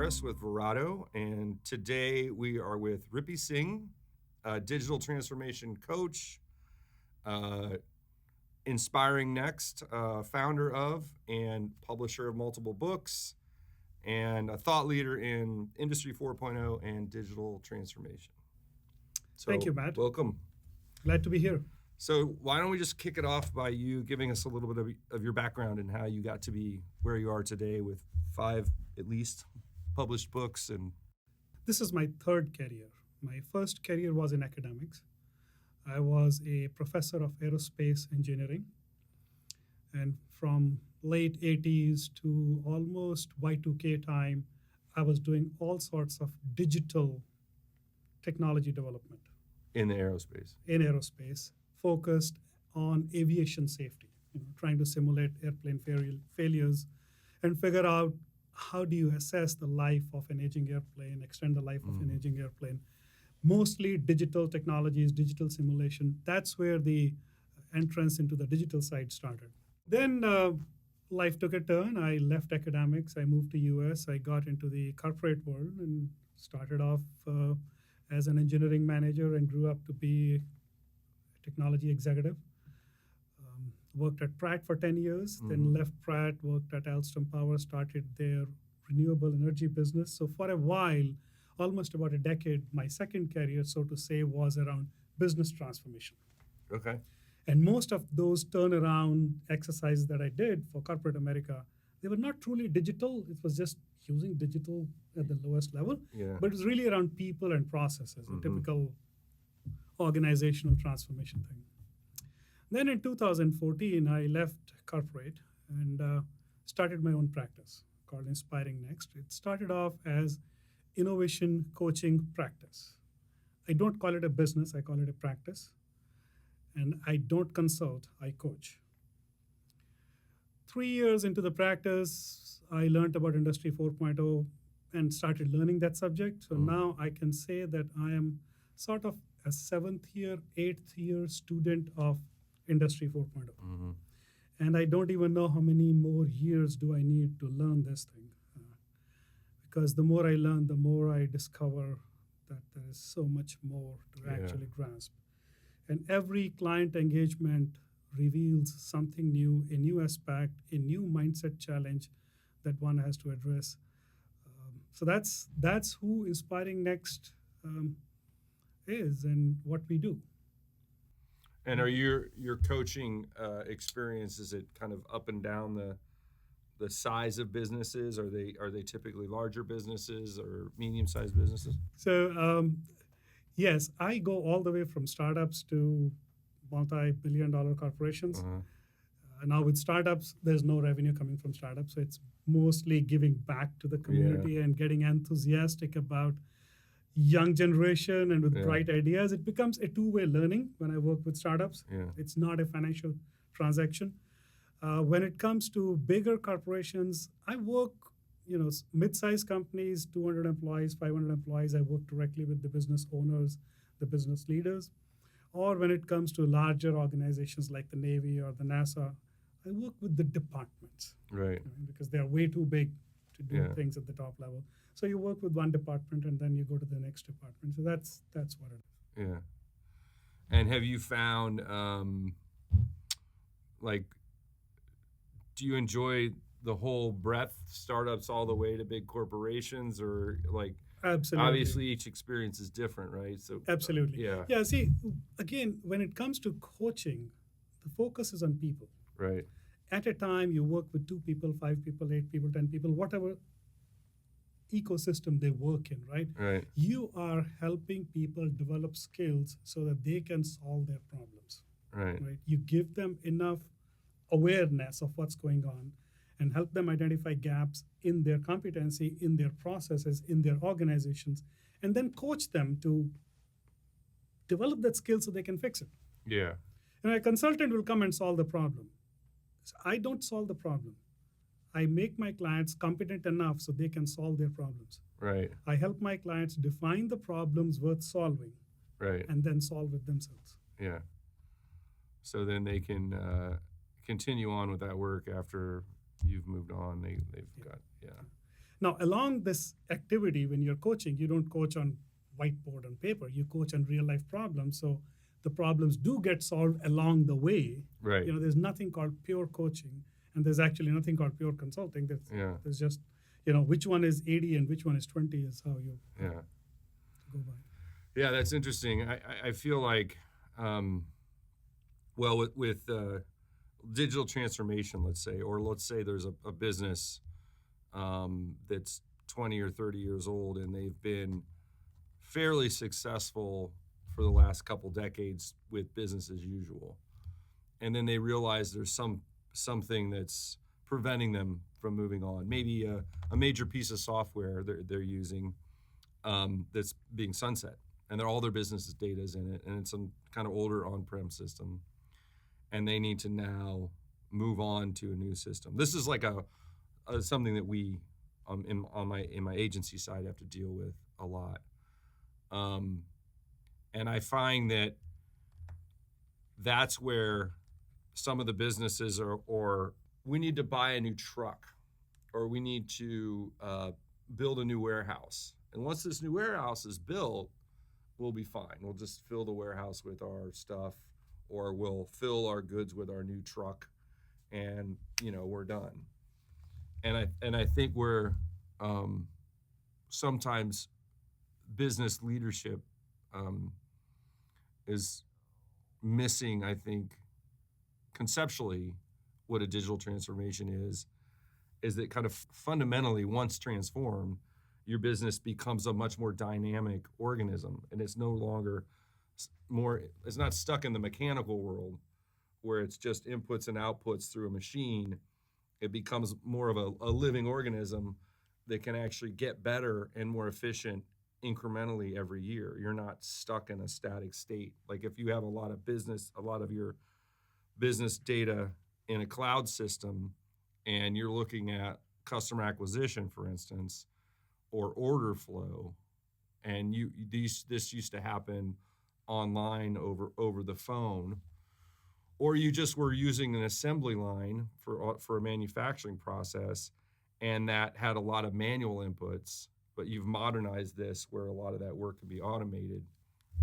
Morris with Verado, and today we are with Ripi Singh, a digital transformation coach, Inspiring Next, founder of and publisher of multiple books, and a thought leader in Industry 4.0 and digital transformation. So, Thank you, Matt. Welcome. Glad to be here. So why don't we just kick it off by you giving us a little bit of your background and how you got to be where you are today with 5, at least, published books. And This is my third career. My first career was in academics. I was a professor of aerospace engineering. And from late 80s to almost Y2K time, I was doing all sorts of digital technology development in the aerospace. Focused on aviation safety, trying to simulate airplane failures and figure out how do you assess the life of an aging airplane, extend the life of an aging airplane. Mostly digital technologies, digital simulation. That's where the entrance into the digital side started. Then life took a turn. I left academics. I moved to US. I got into the corporate world and started off as an engineering manager and grew up to be technology executive. Worked at Pratt for 10 years, then left Pratt, worked at Alstom Power, started their renewable energy business. So for a while, almost about a decade, my second career, so to say, was around business transformation. Okay. And most of those turnaround exercises that I did for corporate America, they were not truly digital. It was just using digital at the lowest level. Yeah. But it was really around people and processes, a typical organizational transformation thing. Then in 2014, I left corporate and started my own practice called Inspiring Next. It started off as innovation coaching practice. I don't call it a business, I call it a practice. And I don't consult, I coach. 3 years into the practice, I learned about Industry 4.0 and started learning that subject. So now I can say that I am sort of a 7th year, 8th year student of Industry 4.0. And I don't even know how many more years do I need to learn this thing. Because the more I learn, the more I discover that there is so much more to actually grasp. And every client engagement reveals something new, a new aspect, a new mindset challenge that one has to address. So that's who Inspiring Next is and what we do. And are your coaching experience, is it kind of up and down the size of businesses? Are they typically larger businesses or medium-sized businesses? So yes, I go all the way from startups to multi-billion-dollar corporations. Now with startups, there's no revenue coming from startups, so it's mostly giving back to the community and getting enthusiastic about young generation and with bright ideas. It becomes a two-way learning when I work with startups. It's not a financial transaction. When it comes to bigger corporations, I work, mid-sized companies, 200 employees, 500 employees. I work directly with the business owners, the business leaders. Or when it comes to larger organizations like the Navy or the NASA, I work with the departments. Right. Because they are way too big to do things at the top level. So you work with one department and then you go to the next department. So that's what it is. Yeah. And have you found, do you enjoy the whole breadth, startups all the way to big corporations, or Absolutely. Obviously each experience is different, right? So absolutely. Yeah. See, again, when it comes to coaching, the focus is on people. Right. At a time, you work with 2 people, 5 people, 8 people, 10 people, whatever ecosystem they work in, right? Right. You are helping people develop skills so that they can solve their problems. Right. You give them enough awareness of what's going on and help them identify gaps in their competency, in their processes, in their organizations, and then coach them to develop that skill so they can fix it. Yeah. And a consultant will come and solve the problem. So I don't solve the problem. I make my clients competent enough so they can solve their problems. Right. I help my clients define the problems worth solving. Right. And then solve it themselves. Yeah. So then they can continue on with that work after you've moved on. They've got. Now, along this activity, when you're coaching, you don't coach on whiteboard and paper. You coach on real life problems. So the problems do get solved along the way. Right. There's nothing called pure coaching, and there's actually nothing called pure consulting. There's just, which one is 80 and which one is 20 is how you go by. Yeah, that's interesting. I feel like, with digital transformation, let's say there's a business that's 20 or 30 years old, and they've been fairly successful for the last couple decades with business as usual. And then they realize there's something that's preventing them from moving on. Maybe a major piece of software they're using that's being sunset, and all their business data is in it, and it's some kind of older on-prem system, and they need to now move on to a new system. This is like something that we in my agency side have to deal with a lot, and I find that's where some of the businesses or we need to buy a new truck, or we need to build a new warehouse. And once this new warehouse is built, we'll be fine. We'll just fill the warehouse with our stuff, or we'll fill our goods with our new truck, and we're done. And I think we're sometimes business leadership is missing, I think, conceptually what a digital transformation is that kind of fundamentally, once transformed, your business becomes a much more dynamic organism, and it's no longer it's not stuck in the mechanical world where it's just inputs and outputs through a machine. It becomes more of a living organism that can actually get better and more efficient incrementally every year. You're not stuck in a static state. Like if you have a lot of your business data in a cloud system, and you're looking at customer acquisition, for instance, or order flow, and this used to happen online over the phone, or you just were using an assembly line for a manufacturing process, and that had a lot of manual inputs, but you've modernized this where a lot of that work can be automated.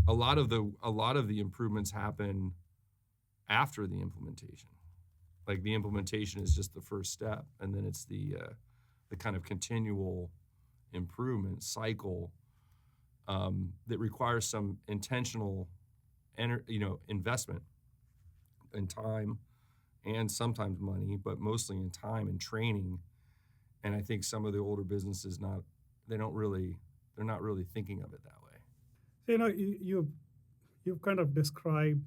A lot of the improvements happen after the implementation. Like the implementation is just the first step, and then it's the kind of continual improvement cycle that requires some intentional investment in time and sometimes money, but mostly in time and training. And I think some of the older businesses they're not really thinking of it that way. You've kind of described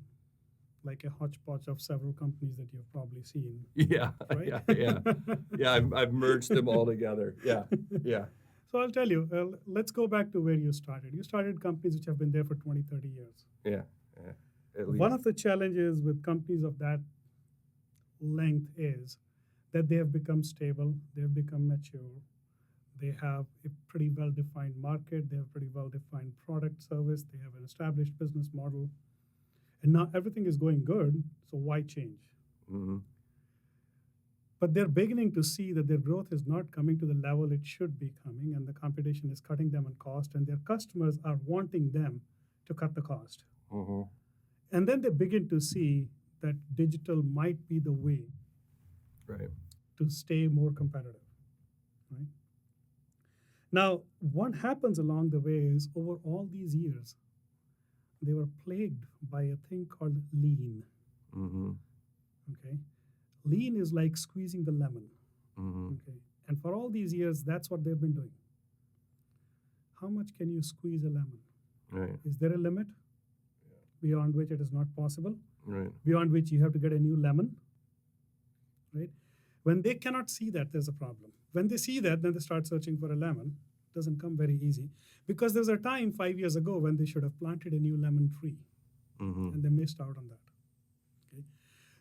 like a hodgepodge of several companies that you've probably seen. Yeah, right? yeah. I've merged them all together. Yeah. So I'll tell you, let's go back to where you started. You started companies which have been there for 20, 30 years. Yeah. At least. One of the challenges with companies of that length is that they have become stable, they have become mature, they have a pretty well-defined market, they have pretty well-defined product service, they have an established business model, and now everything is going good, so why change? Mm-hmm. But they're beginning to see that their growth is not coming to the level it should be coming, and the competition is cutting them on cost, and their customers are wanting them to cut the cost. Mm-hmm. And then they begin to see that digital might be the way right. to stay more competitive. Right? Now, what happens along the way is over all these years, they were plagued by a thing called lean. Mm-hmm. Okay, lean is like squeezing the lemon. Mm-hmm. Okay, and for all these years, that's what they've been doing. How much can you squeeze a lemon? Right. Is there a limit beyond which it is not possible? Right. Beyond which you have to get a new lemon? Right? When they cannot see that, there's a problem. When they see that, then they start searching for a lemon. It doesn't come very easy, because there's a time 5 years ago when they should have planted a new lemon tree, Mm-hmm. and they missed out on that. Okay?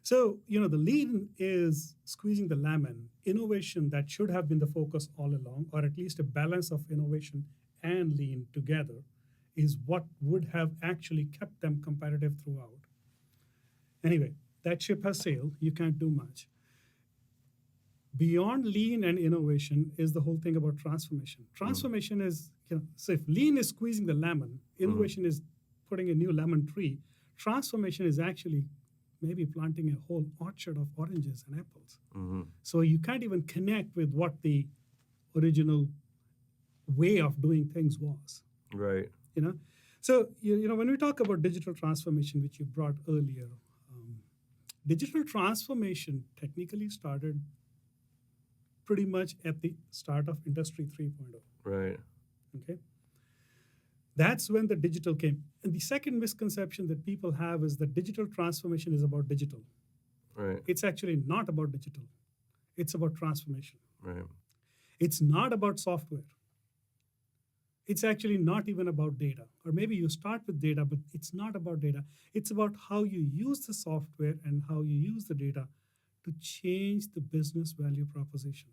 So, the lean is squeezing the lemon. Innovation that should have been the focus all along, or at least a balance of innovation and lean together, is what would have actually kept them competitive throughout. Anyway, that ship has sailed. You can't do much. Beyond lean and innovation is the whole thing about transformation. Transformation is, so if lean is squeezing the lemon, innovation is putting a new lemon tree, transformation is actually maybe planting a whole orchard of oranges and apples. So you can't even connect with what the original way of doing things was. Right. So when we talk about digital transformation, which you brought earlier, digital transformation technically started pretty much at the start of Industry 3.0. Right. Okay, that's when the digital came. And the second misconception that people have is that digital transformation is about digital. Right. It's actually not about digital. It's about transformation. Right. It's not about software. It's actually not even about data. Or maybe you start with data, but it's not about data. It's about how you use the software and how you use the data to change the business value proposition,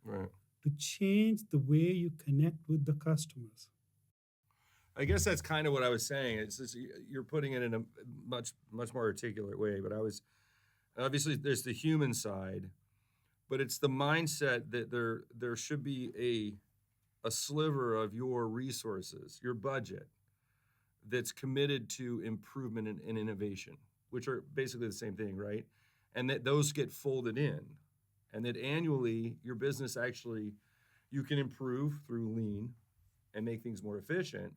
Right. to change the way you connect with the customers. I guess that's kind of what I was saying. It's just, you're putting it in a much more articulate way. But I was obviously there's the human side, but it's the mindset that there should be a sliver of your resources, your budget, that's committed to improvement and innovation, which are basically the same thing, right? And that those get folded in, and that annually your business actually, you can improve through lean and make things more efficient,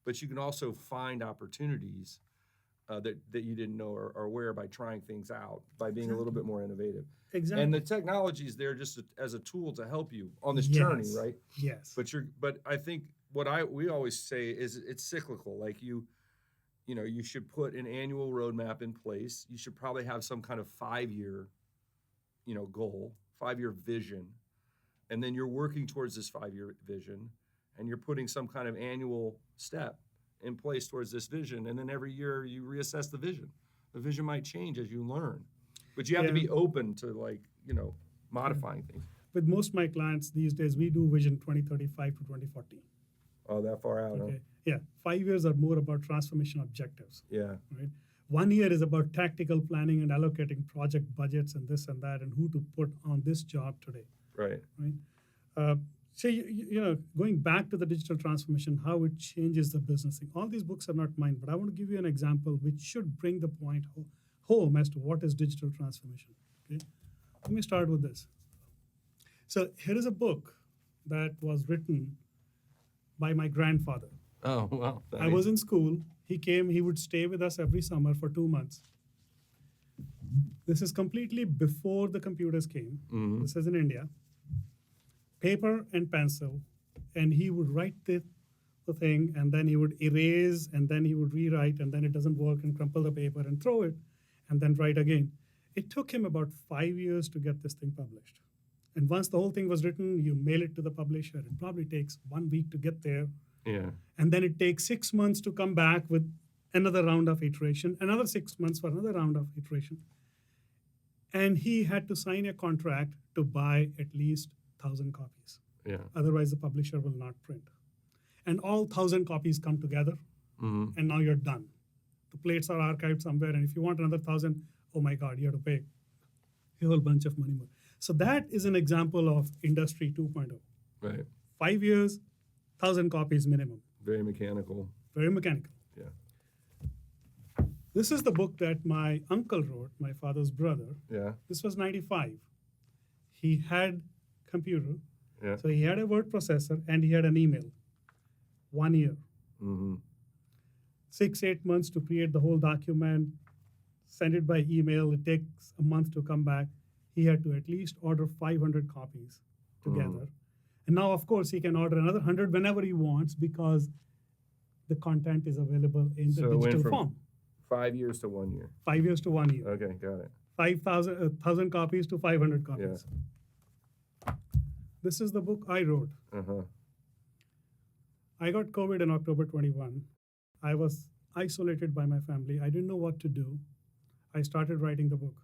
but you can also find opportunities that you didn't know or are aware by trying things out, by being a little bit more innovative. Exactly. And the technology is there just as a tool to help you on this journey, right? Yes. But I think we always say is it's cyclical. Like you should put an annual roadmap in place. You should probably have some kind of 5-year, goal, 5-year vision, and then you're working towards this 5-year vision, and you're putting some kind of annual step in place towards this vision, and then every year you reassess the vision. The vision might change as you learn, but you have to be open to modifying things. With most of my clients these days, we do Vision 2035 to 2040. Oh, that far out, Okay. huh? Yeah. 5 years are more about transformation objectives. Yeah. Right. 1 year is about tactical planning and allocating project budgets and this and that and who to put on this job today. Right. Right. So going back to the digital transformation, how it changes the business thing. All these books are not mine, but I want to give you an example which should bring the point home as to what is digital transformation. Okay. Let me start with this. So here is a book that was written by my grandfather. Oh, wow. I was in school. He came, he would stay with us every summer for 2 months. This is completely before the computers came. Mm-hmm. This is in India. Paper and pencil. And he would write the thing, and then he would erase, and then he would rewrite, and then it doesn't work, and crumple the paper and throw it, and then write again. It took him about 5 years to get this thing published. And once the whole thing was written, you mail it to the publisher. It probably takes 1 week to get there. Yeah. And then it takes 6 months to come back with another round of iteration, another 6 months for another round of iteration. And he had to sign a contract to buy at least 1,000 copies. Yeah. Otherwise, the publisher will not print. And all 1,000 copies come together, and now you're done. The plates are archived somewhere, and if you want another 1,000, oh my God, you have to pay a whole bunch of money more. So that is an example of Industry 2.0. Right. 5 years, 1,000 copies minimum. Very mechanical. Very mechanical. Yeah. This is the book that my uncle wrote, my father's brother. Yeah. This was 95. He had computer. Yeah. So he had a word processor and he had an email. 1 year. 6-8 months to create the whole document, send it by email. It takes a month to come back. He had to at least order 500 copies together. And now, of course, he can order another 100 whenever he wants because the content is available in the digital form. 5 years to 1 year. 5 years to 1 year. Okay, got it. 1,000 copies to 500 copies. Yeah. This is the book I wrote. I got COVID in October 21. I was isolated by my family. I didn't know what to do. I started writing the book.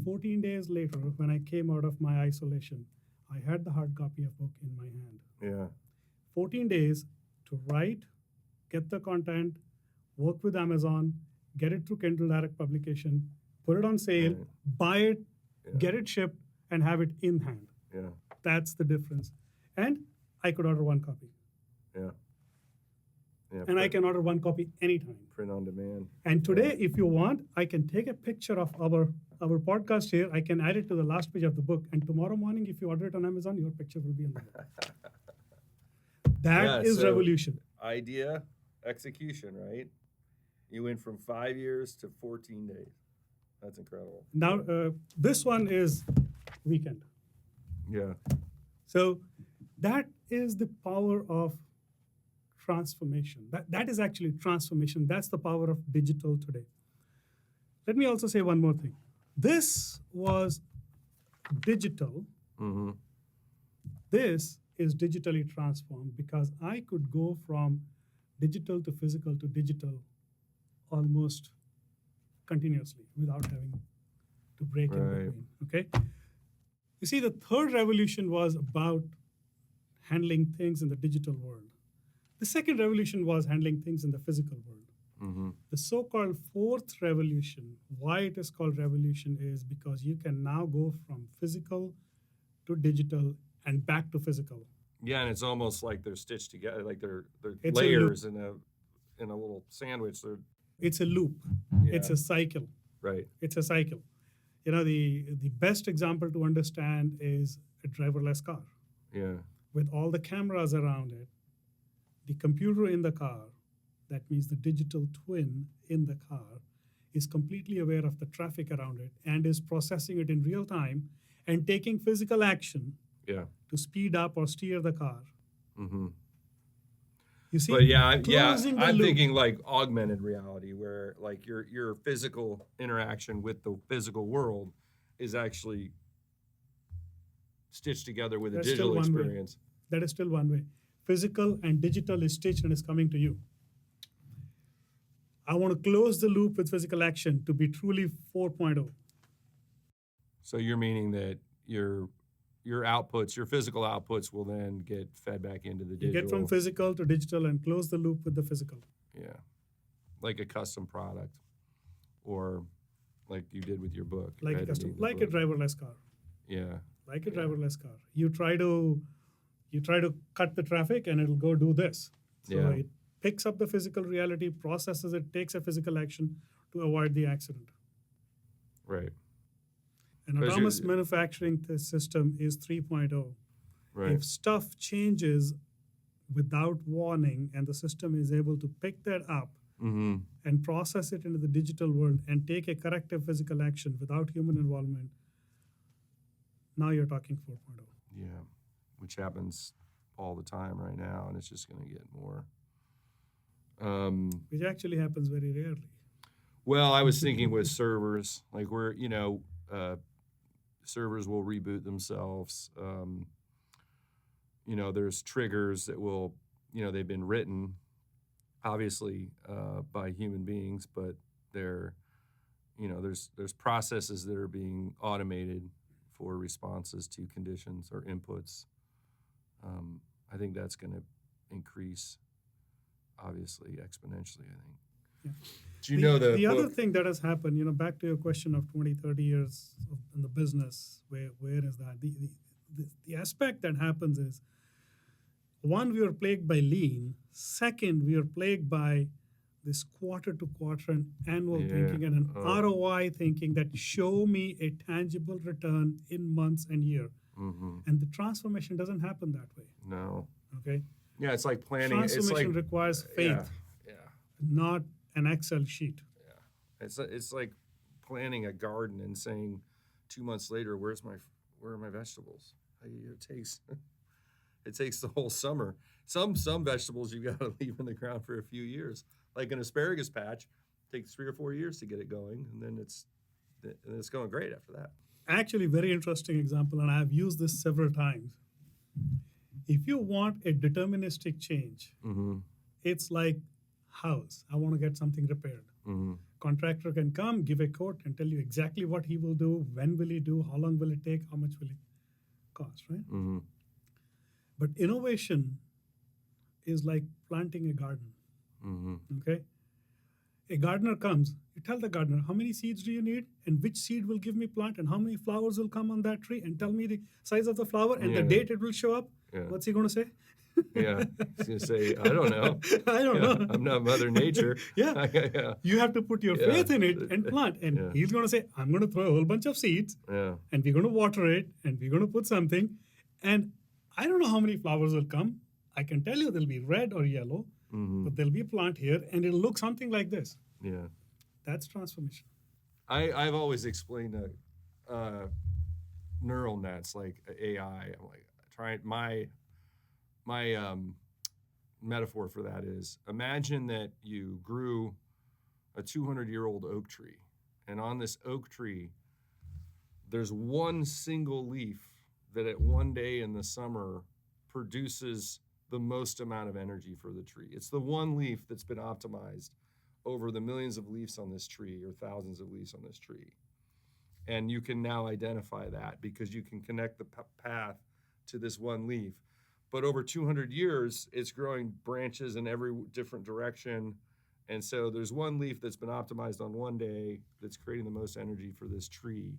14 days later, when I came out of my isolation, I had the hard copy of book in my hand. Yeah. 14 days to write, get the content, work with Amazon, get it through Kindle Direct Publication, put it on sale, buy it, get it shipped, and have it in hand. Yeah. That's the difference. And I could order one copy. Yeah. Yeah. And I can order one copy anytime. print on demand. And today, if you want, I can take a picture of our podcast here. I can add it to the last page of the book. And tomorrow morning, if you order it on Amazon, your picture will be in the book. That is revolution. Idea, execution, right? You went from 5 years to 14 days. That's incredible. Now, this one is weekend. Yeah. So that is the power of transformation. That is actually transformation. That's the power of digital today. Let me also say one more thing. This was digital. Mm-hmm. This is digitally transformed because I could go from digital to physical to digital almost continuously without having to break in between. Okay. You see, the third revolution was about handling things in the digital world. The second revolution was handling things in the physical world. Mm-hmm. The so-called fourth revolution, why it is called revolution, is because you can now go from physical to digital and back to physical. Yeah, and it's almost like they're stitched together, like they're It's a layers in a little sandwich. It's a loop. Yeah. It's a cycle. Right. It's a cycle. You know, the best example to understand is a driverless car. Yeah. With all the cameras around it, the computer in the car, that means the digital twin in the car, is completely aware of the traffic around it and is processing it in real time and taking physical action Yeah. to speed up or steer the car. Mm-hmm. You see, But I'm loop. thinking like augmented reality, where like your physical interaction with the physical world is actually stitched together with That's a digital still one way. experience. That is still one way. Physical and digital is stitched and is coming to you. I want to close the loop with physical action to be truly 4.0. So you're meaning that your outputs, your physical outputs, will then get fed back into the digital. You get from physical to digital and close the loop with the physical. Yeah, like a custom product, or like you did with your book. Like right? like a driverless car. Yeah. Like a driverless car. You try to cut the traffic and it'll go do this. So it picks up the physical reality, processes it, takes a physical action to avoid the accident. Right. An autonomous manufacturing system is 3.0. Right. If stuff changes without warning and the system is able to pick that up Mm-hmm. and process it into the digital world and take a corrective physical action without human involvement, now you're talking 4.0. Yeah, which happens all the time right now, and it's just going to get more. Which actually happens very rarely. Well, I was thinking with servers, like where servers will reboot themselves. There's triggers that will, they've been written, obviously by human beings, but they're, there's processes that are being automated for responses to conditions or inputs. I think that's going to increase, obviously, exponentially, I think. Yeah. Do you know the other thing that has happened, back to your question of 20, 30 years in the business, where is that? The aspect that happens is, one, we are plagued by lean. Second, we are plagued by this quarter-to-quarter and annual thinking and an ROI thinking that show me a tangible return in months and year. Mm-hmm. And the transformation doesn't happen that way. No. Okay? Yeah, it's like planning. Transformation requires faith, not an Excel sheet. Yeah. It's like planning a garden and saying 2 months later, where are my vegetables? It takes the whole summer. Some vegetables you got to leave in the ground for a few years. Like an asparagus patch, takes 3 or 4 years to get it going, and then it's going great after that. Actually, very interesting example, and I've used this several times. If you want a deterministic change, Mm-hmm. it's like house. I want to get something repaired. Mm-hmm. Contractor can come, give a quote, and tell you exactly what he will do, when will he do, how long will it take, how much will it cost, right? Mm-hmm. But innovation is like planting a garden. Mm-hmm. Okay? A gardener comes, you tell the gardener, how many seeds do you need and which seed will give me plant and how many flowers will come on that tree and tell me the size of the flower and the Yeah. date it will show up. Yeah. What's he going to say? Yeah. He's going to say, I don't know. I don't know. I'm not Mother Nature. Yeah. Yeah. You have to put your Yeah. faith in it and plant. And Yeah. he's going to say, I'm going to throw a whole bunch of seeds Yeah. and we're going to water it and we're going to put something. And I don't know how many flowers will come. I can tell you they'll be red or yellow, but there'll be a plant here and it'll look something like this. Yeah. That's transformation. I've always explained neural nets like AI. I'm like trying my metaphor for that is imagine that you grew a 200-year-old oak tree, and on this oak tree, there's one single leaf that at one day in the summer produces the most amount of energy for the tree. It's the one leaf that's been optimized over the millions of leaves on this tree or thousands of leaves on this tree. And you can now identify that because you can connect the path to this one leaf. But over 200 years, it's growing branches in every different direction. And so there's one leaf that's been optimized on one day that's creating the most energy for this tree.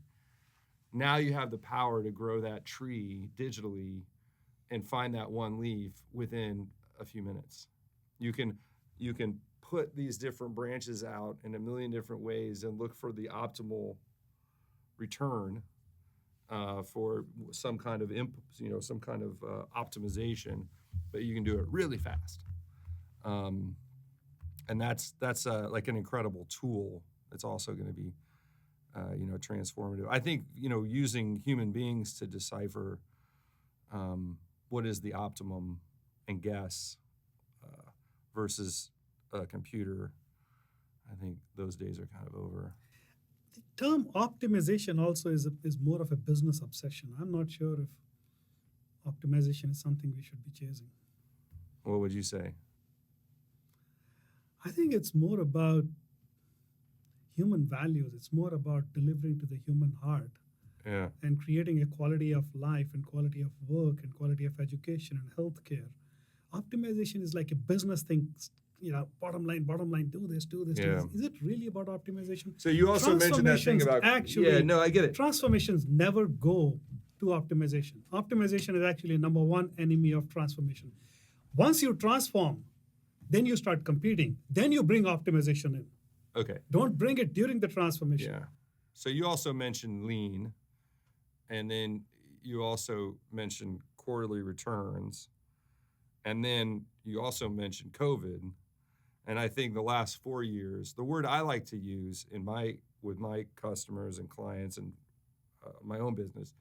Now you have the power to grow that tree digitally and find that one leaf within a few minutes. You can put these different branches out in a million different ways and look for the optimal return for some kind of optimization, but you can do it really fast. And that's like an incredible tool. That's also going to be transformative. I think using human beings to decipher what is the optimum and guess versus a computer, I think those days are kind of over. The term optimization also is more of a business obsession. I'm not sure if optimization is something we should be chasing. What would you say? I think it's more about human values. It's more about delivering to the human heart. Yeah. And creating a quality of life and quality of work and quality of education and healthcare. Optimization is like a business thing. Bottom line, do this. Yeah. Is it really about optimization? So you also mentioned that thing about I get it. Transformations never go to optimization. Optimization is actually number one enemy of transformation. Once you transform, then you start competing. Then you bring optimization in. Okay. Don't bring it during the transformation. Yeah. So you also mentioned lean, and then you also mentioned quarterly returns, and then you also mentioned COVID. And I think the last 4 years, the word I like to use with my customers and clients and my own business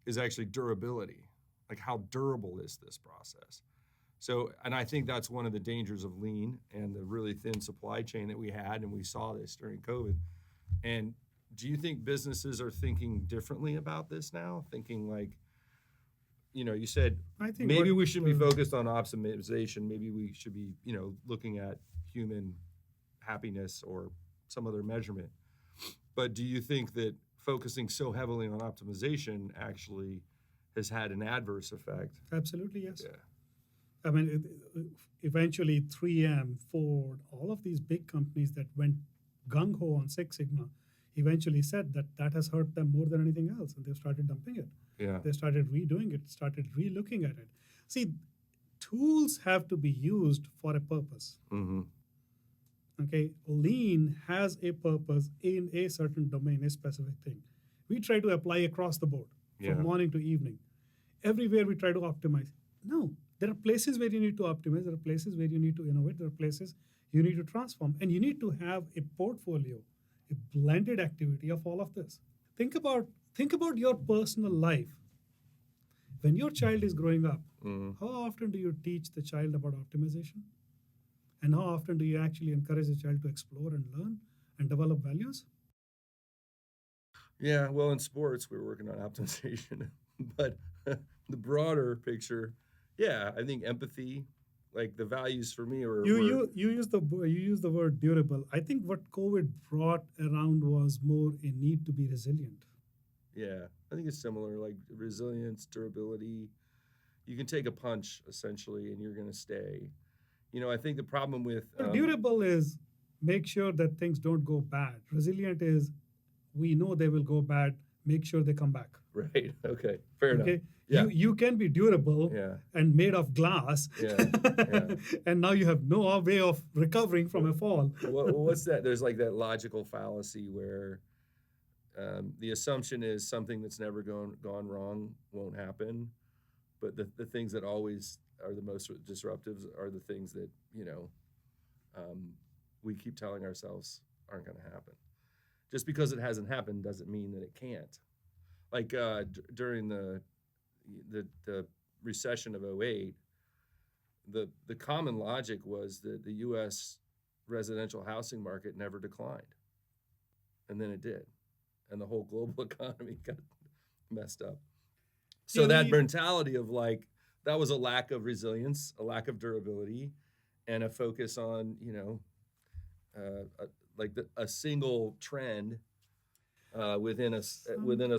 is actually durability. Like, how durable is this process? So, and I think that's one of the dangers of lean and the really thin supply chain that we had, and we saw this during COVID. And do you think businesses are thinking differently about this now? Thinking like, you said maybe we should be focused on optimization. Maybe we should be, looking at human happiness or some other measurement. But do you think that focusing so heavily on optimization actually has had an adverse effect? Absolutely, yes. Yeah. I mean, eventually 3M, Ford, all of these big companies that went gung-ho on Six Sigma eventually said that has hurt them more than anything else, and they started dumping it. Yeah. They started redoing it, started re-looking at it. See, tools have to be used for a purpose. Mm-hmm. Okay, lean has a purpose in a certain domain, a specific thing. We try to apply across the board from morning to evening. Everywhere we try to optimize. No, there are places where you need to optimize. There are places where you need to innovate. There are places you need to transform. And you need to have a portfolio, a blended activity of all of this. Think about your personal life. When your child is growing up, how often do you teach the child about optimization? And how often do you actually encourage the child to explore and learn and develop values? Yeah, well, in sports, we're working on optimization. But the broader picture, I think empathy, like the values for me are... You use the word durable. I think what COVID brought around was more a need to be resilient. Yeah, I think it's similar, like resilience, durability. You can take a punch, essentially, and you're going to stay. I think the problem with... Durable is make sure that things don't go bad. Resilient is we know they will go bad, make sure they come back. Right. Okay. Fair enough. Okay. Yeah. You can be durable Yeah. and made of glass, Yeah. Yeah. and now you have no way of recovering from a fall. What's that? There's like that logical fallacy where the assumption is something that's never gone wrong won't happen, but the things that always are the most disruptive are the things that we keep telling ourselves aren't going to happen. Just because it hasn't happened doesn't mean that it can't. Like during the recession of '08, the common logic was that the U.S. residential housing market never declined, and then it did, and the whole global economy got messed up. So that mentality of like that was a lack of resilience, a lack of durability, and a focus on a single trend within a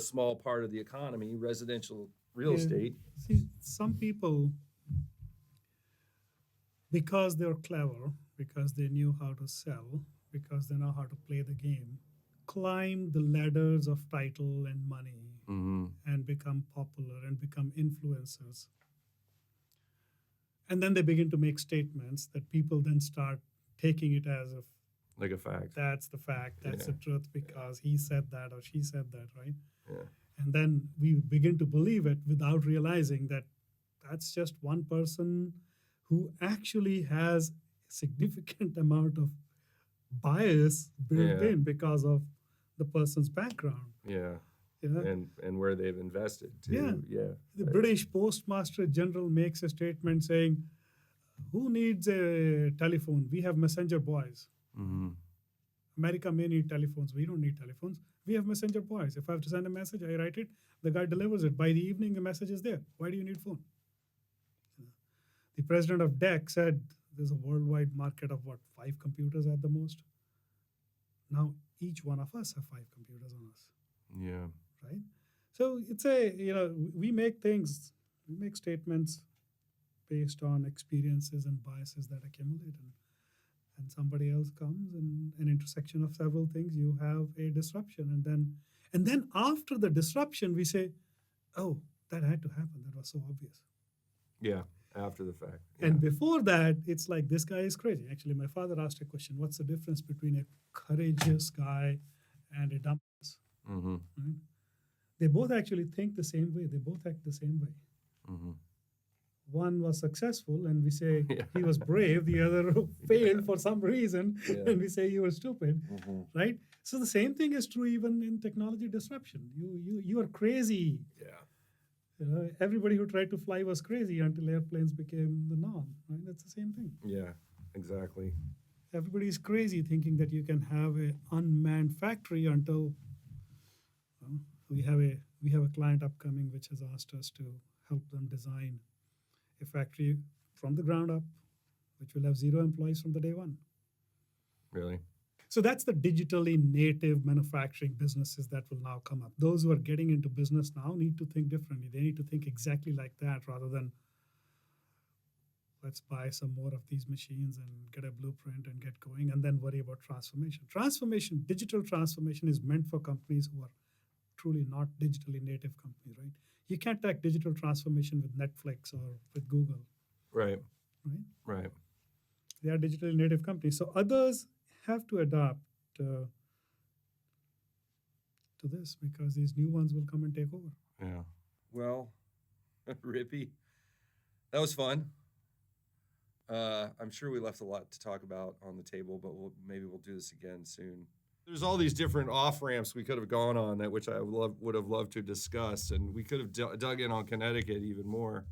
small part of the economy, residential real estate. See, some people, because they're clever, because they knew how to sell, because they know how to play the game, climb the ladders of title and money and become popular and become influencers. And then they begin to make statements that people then start taking it as if like a fact. That's the fact. That's the truth because he said that or she said that, right? Yeah. And then we begin to believe it without realizing that that's just one person who actually has a significant amount of bias built in because of the person's background. Yeah. Yeah. And where they've invested too. Yeah. The British Postmaster General makes a statement saying, "Who needs a telephone? We have messenger boys." America may need telephones. We don't need telephones. We have messenger boys. If I have to send a message, I write it. The guy delivers it. By the evening, the message is there. Why do you need phone? The president of DEC said there's a worldwide market of 5 computers at the most. Now each one of us have 5 computers on us. Yeah. Right. So it's we make statements based on experiences and biases that accumulate, and somebody else comes and an intersection of several things, you have a disruption, and then after the disruption we say, oh, that had to happen, that was so obvious. Yeah, after the fact. Yeah. And before that it's like, this guy is crazy. Actually, my father asked a question, what's the difference between a courageous guy and a dumbass? Right? They both actually think the same way, they both act the same way. One was successful and we say he was brave, the other failed for some reason and we say you were stupid, right? So the same thing is true even in technology disruption. You are crazy. Yeah. Everybody who tried to fly was crazy until airplanes became the norm, right? That's the same thing. Yeah, exactly. Everybody's crazy thinking that you can have an unmanned factory until we have a client upcoming which has asked us to help them design a factory from the ground up, which will have 0 employees from the day one. Really? So that's the digitally native manufacturing businesses that will now come up. Those who are getting into business now need to think differently. They need to think exactly like that rather than let's buy some more of these machines and get a blueprint and get going and then worry about transformation. Digital transformation is meant for companies who are truly not digitally native companies, right? You can't take digital transformation with Netflix or with Google. Right. They are digitally native companies. So others have to adapt to this because these new ones will come and take over. Yeah. Well, Ripi, that was fun. I'm sure we left a lot to talk about on the table, but maybe we'll do this again soon. There's all these different off-ramps we could have gone on that which I would have loved to discuss, and we could have dug in on Connecticut even more.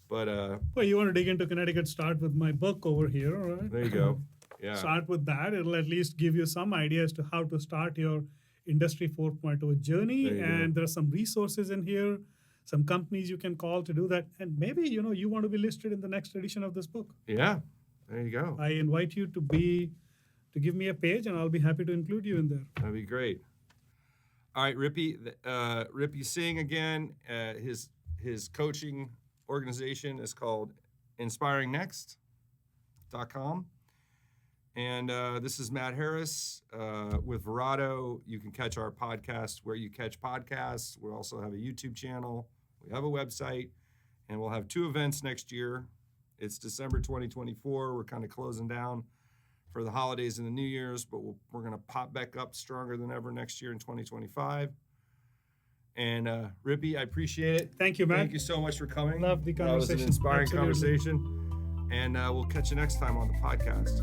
But well, you want to dig into Connecticut, start with my book over here, all right? There you go. Yeah. Start with that. It'll at least give you some idea as to how to start your Industry 4.0 journey. And there are some resources in here, some companies you can call to do that. And maybe, you want to be listed in the next edition of this book. Yeah, there you go. I invite you to give me a page, and I'll be happy to include you in there. That'd be great. All right, Ripi Singh again. His coaching organization is called InspiringNext.com. And this is Matt Harris with Verado. You can catch our podcast where you catch podcasts. We also have a YouTube channel. We have a website. And we'll have 2 events next year. It's December 2024. We're kind of closing down for the holidays and the New Year's, but we're going to pop back up stronger than ever next year in 2025. And Ripi, I appreciate it. Thank you, Matt. Thank you so much for coming. Love the conversation. That was an inspiring Absolutely. conversation. And we'll catch you next time on the podcast.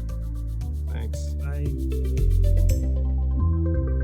Thanks. Bye.